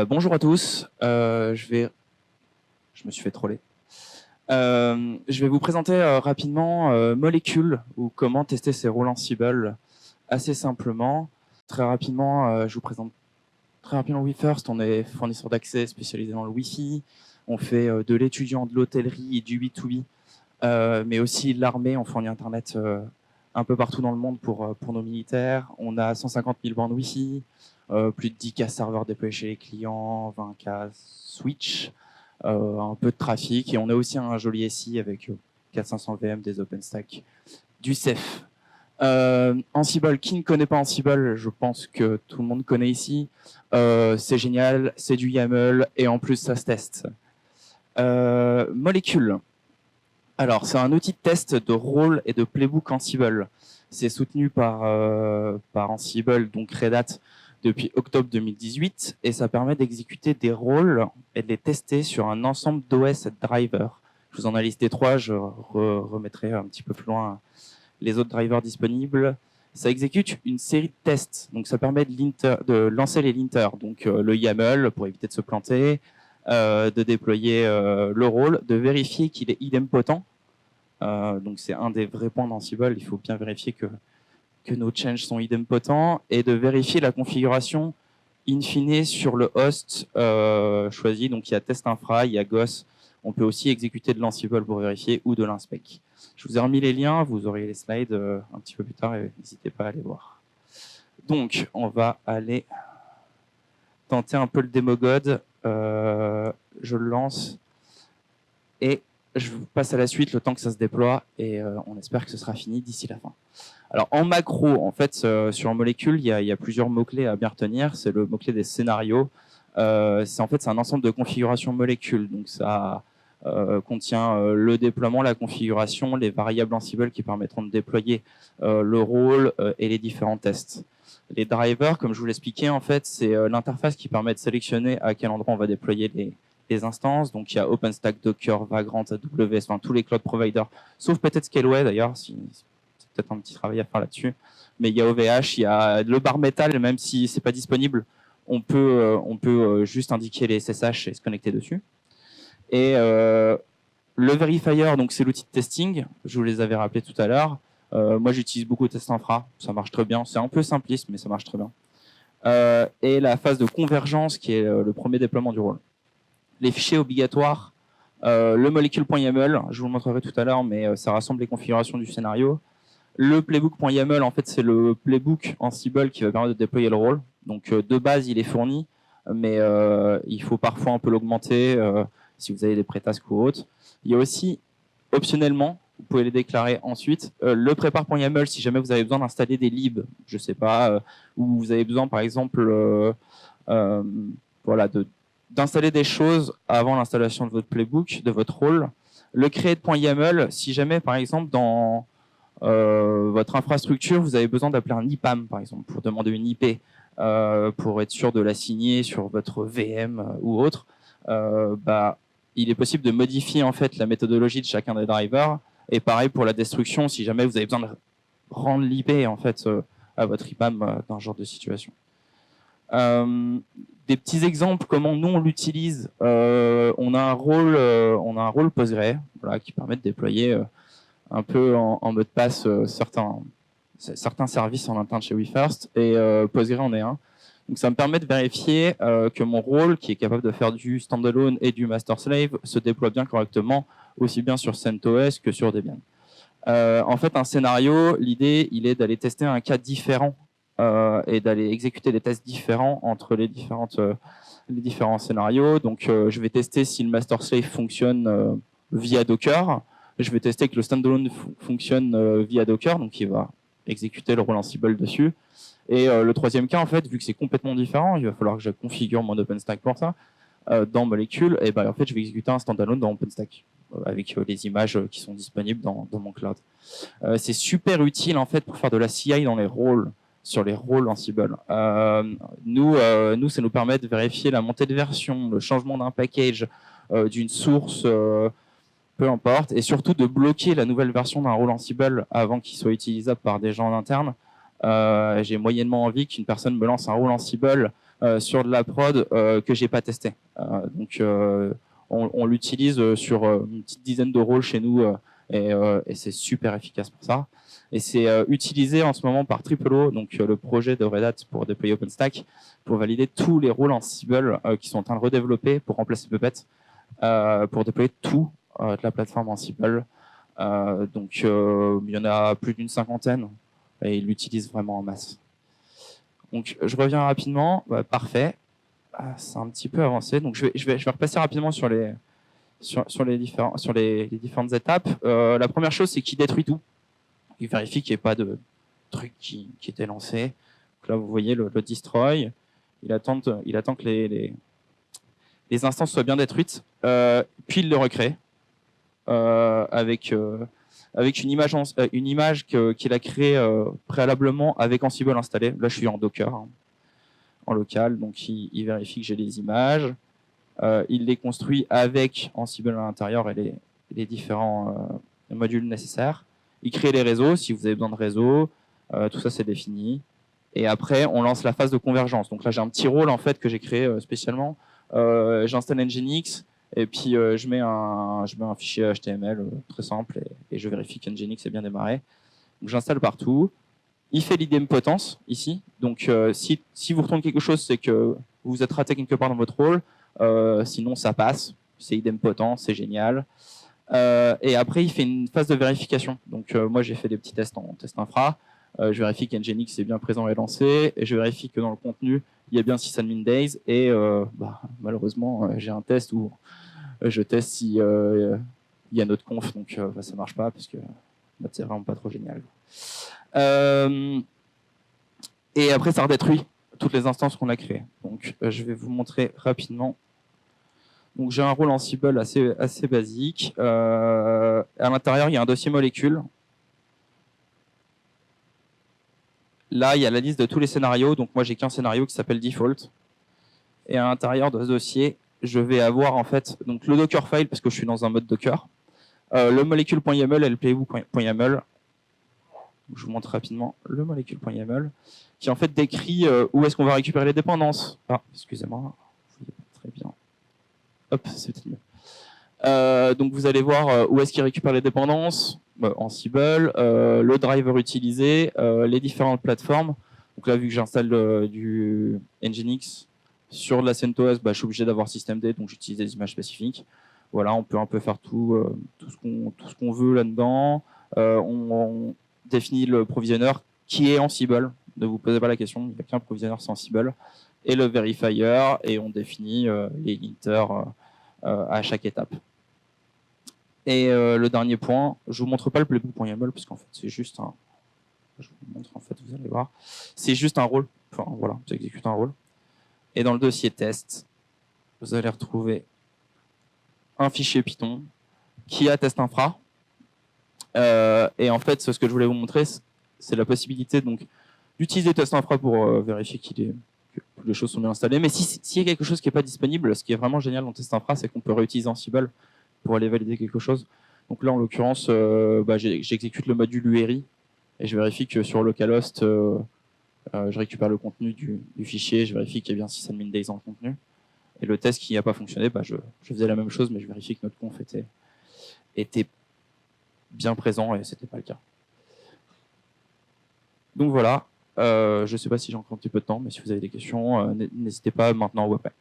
Bonjour à tous. Je me suis fait troller. Je vais vous présenter rapidement Molecule ou comment tester ses rôles Ansible assez simplement. Très rapidement, je vous présente très rapidement WeFirst. On est fournisseur d'accès spécialisé dans le Wi-Fi. On fait de l'étudiant, de l'hôtellerie et du B2B, mais aussi l'armée. On fournit Internet un peu partout dans le monde pour nos militaires. On a 150 000 bandes Wi-Fi, plus de 10K serveurs déployés chez les clients, 20K switch, un peu de trafic. Et on a aussi un joli SI avec 400-500 VM, des OpenStack, du Ceph. Ansible, qui ne connaît pas Ansible? Je pense que tout le monde connaît ici. C'est génial, c'est du YAML et en plus ça se teste. Molecule. Alors, c'est un outil de test de rôle et de playbook Ansible. C'est soutenu par Ansible, donc Red Hat, depuis octobre 2018, et ça permet d'exécuter des rôles et de les tester sur un ensemble d'OS et de drivers. Je vous en ai listé 3, je remettrai un petit peu plus loin les autres drivers disponibles. Ça exécute une série de tests, donc ça permet de lancer les linters, donc le YAML pour éviter de se planter, de déployer le rôle, de vérifier qu'il est idempotent. Donc c'est un des vrais points d'Ansible, il faut bien vérifier que nos changes sont idempotents, et de vérifier la configuration in fine sur le host choisi. Donc il y a test infra, il y a GOS, on peut aussi exécuter de l'Ansible pour vérifier ou de l'inspec. Je vous ai remis les liens, vous aurez les slides un petit peu plus tard et n'hésitez pas à aller voir. Donc on va aller tenter un peu le démogod. Je le lance et je vous passe à la suite le temps que ça se déploie et on espère que ce sera fini d'ici la fin. Alors en macro, en fait, sur Molecule, il y a plusieurs mots-clés à bien retenir. C'est le mot-clé des scénarios. C'est un ensemble de configurations molécules. Donc ça contient le déploiement, la configuration, les variables Ansible qui permettront de déployer le rôle et les différents tests. Les drivers, comme je vous l'expliquais, en fait, c'est l'interface qui permet de sélectionner à quel endroit on va déployer les instances. Donc, il y a OpenStack, Docker, Vagrant, AWS, enfin, tous les cloud providers, sauf peut-être Scaleway d'ailleurs, c'est peut-être un petit travail à faire là-dessus. Mais il y a OVH, il y a le bar metal, même si c'est pas disponible, on peut juste indiquer les SSH et se connecter dessus. Et le verifier, donc c'est l'outil de testing, je vous les avais rappelés tout à l'heure. Moi, j'utilise beaucoup Test Infra, ça marche très bien. C'est un peu simpliste, mais ça marche très bien. Et la phase de convergence, qui est le premier déploiement du rôle. Les fichiers obligatoires, le molecule.yaml, je vous le montrerai tout à l'heure, mais ça rassemble les configurations du scénario. Le playbook.yaml, en fait, c'est le playbook Ansible qui va permettre de déployer le rôle. Donc, de base, il est fourni, mais il faut parfois un peu l'augmenter si vous avez des pré-tasks ou autres. Il y a aussi, optionnellement, vous pouvez les déclarer ensuite, le prépare.yaml si jamais vous avez besoin d'installer des libs, je sais pas, ou vous avez besoin, par exemple, voilà, d'installer des choses avant l'installation de votre playbook, de votre rôle. Le create.yaml, si jamais, par exemple, dans votre infrastructure, vous avez besoin d'appeler un IPAM, par exemple, pour demander une IP, pour être sûr de l'assigner sur votre VM ou autre, il est possible de modifier en fait la méthodologie de chacun des drivers. Et pareil pour la destruction, si jamais vous avez besoin de rendre l'IP en fait à votre IPAM dans ce genre de situation. Des petits exemples comment nous on l'utilise. On a un rôle Postgre, voilà, qui permet de déployer un peu en mode passe certains services en interne chez WeFirst, et Postgre en est un. Donc ça me permet de vérifier que mon rôle, qui est capable de faire du standalone et du master slave, se déploie bien correctement, aussi bien sur CentOS que sur Debian. En fait, un scénario, l'idée, il est d'aller tester un cas différent et d'aller exécuter des tests différents entre les différents scénarios. Donc, je vais tester si le master slave fonctionne via Docker. Je vais tester que le standalone fonctionne via Docker, donc il va exécuter le rôle Ansible dessus. Et le troisième cas, en fait, vu que c'est complètement différent, il va falloir que je configure mon OpenStack pour ça. Dans Molecule, et en fait, je vais exécuter un standalone dans OpenStack avec les images qui sont disponibles dans mon cloud. C'est super utile en fait pour faire de la CI dans les rôles, sur les rôles Ansible. Nous, ça nous permet de vérifier la montée de version, le changement d'un package, d'une source, peu importe, et surtout de bloquer la nouvelle version d'un rôle Ansible avant qu'il soit utilisable par des gens en interne. J'ai moyennement envie qu'une personne me lance un rôle Ansible sur de la prod que j'ai pas testé. Donc on l'utilise sur une petite dizaine de rôles chez nous et c'est super efficace pour ça. Et c'est utilisé en ce moment par Triplo, donc le projet de Red Hat pour déployer OpenStack, pour valider tous les rôles Ansible qui sont en train de redévelopper pour remplacer Puppet, pour déployer tout de la plateforme Ansible. Donc il y en a plus d'une cinquantaine et ils l'utilisent vraiment en masse. Donc je reviens rapidement, parfait. C'est un petit peu avancé, donc je vais repasser rapidement sur les différentes étapes. La première chose, c'est qu'il détruit tout. Il vérifie qu'il n'y ait pas de truc qui était lancé. Donc là, vous voyez le destroy. Il attend que les instances soient bien détruites, puis il le recrée avec une image qu'il a créée préalablement avec Ansible installé. Là, je suis en Docker, hein, en local, donc il vérifie que j'ai les images. Il les construit avec Ansible à l'intérieur et les différents modules nécessaires. Il crée les réseaux, si vous avez besoin de réseaux, tout ça c'est défini. Et après, on lance la phase de convergence. Donc là, j'ai un petit rôle en fait que j'ai créé spécialement. J'installe Nginx et puis je mets un fichier HTML très simple et je vérifie qu'Nginx est bien démarré. Donc j'installe partout. Il fait l'idempotence ici. Donc si vous retournez quelque chose, c'est que vous vous êtes raté quelque part dans votre rôle. Sinon, ça passe. C'est idempotent, c'est génial. Et après, il fait une phase de vérification. Donc moi, j'ai fait des petits tests en test infra. Je vérifie qu'Nginx est bien présent et lancé. Et je vérifie que dans le contenu, il y a bien sysadmin days. Et malheureusement, j'ai un test où je teste si il y a notre conf. Donc ça marche pas parce que c'est vraiment pas trop génial. Et après, ça redétruit toutes les instances qu'on a créées. Donc je vais vous montrer rapidement. Donc j'ai un rôle Ansible assez basique. À l'intérieur, il y a un dossier molécule. Là, il y a la liste de tous les scénarios. Donc moi, j'ai qu'un scénario qui s'appelle default. Et à l'intérieur de ce dossier, je vais avoir en fait donc le Docker file parce que je suis dans un mode Docker, le molecule.yaml et le playbook.yaml. Je vous montre rapidement le molecule.yaml qui en fait décrit où est-ce qu'on va récupérer les dépendances. Ah, excusez-moi, très bien. Hop, c'est peut-être mieux. Donc vous allez voir où est-ce qu'il récupère les dépendances, Ansible, le driver utilisé, les différentes plateformes. Donc là, vu que j'installe du Nginx sur de la CentOS, je suis obligé d'avoir systemd, donc j'utilise des images spécifiques. Voilà, on peut un peu faire tout ce qu'on veut là-dedans. On définit le provisionneur qui est Ansible. Ne vous posez pas la question, il n'y a qu'un provisionneur c'est Ansible. Et le verifier, et on définit les linters à chaque étape. Et le dernier point, je vous montre pas le playbook.yaml parce qu'en fait c'est juste un. Je vous montre en fait, vous allez voir. C'est juste un rôle. Enfin voilà, ça exécute un rôle. Et dans le dossier test, vous allez retrouver un fichier Python qui a test infra. Et en fait, ce que je voulais vous montrer, c'est la possibilité donc d'utiliser test infra pour vérifier que les choses sont bien installées. Mais s'il y a quelque chose qui n'est pas disponible, ce qui est vraiment génial dans test infra, c'est qu'on peut réutiliser Ansible pour aller valider quelque chose. Donc là, en l'occurrence, j'exécute le module URI et je vérifie que sur localhost, je récupère le contenu du fichier, je vérifie qu'il y a bien sysadmin days dans le contenu. Et le test qui n'a pas fonctionné, je faisais la même chose, mais je vérifiais que notre conf était bien présent et c'était pas le cas. Donc voilà, je ne sais pas si j'ai encore un petit peu de temps, mais si vous avez des questions, n'hésitez pas maintenant ou après.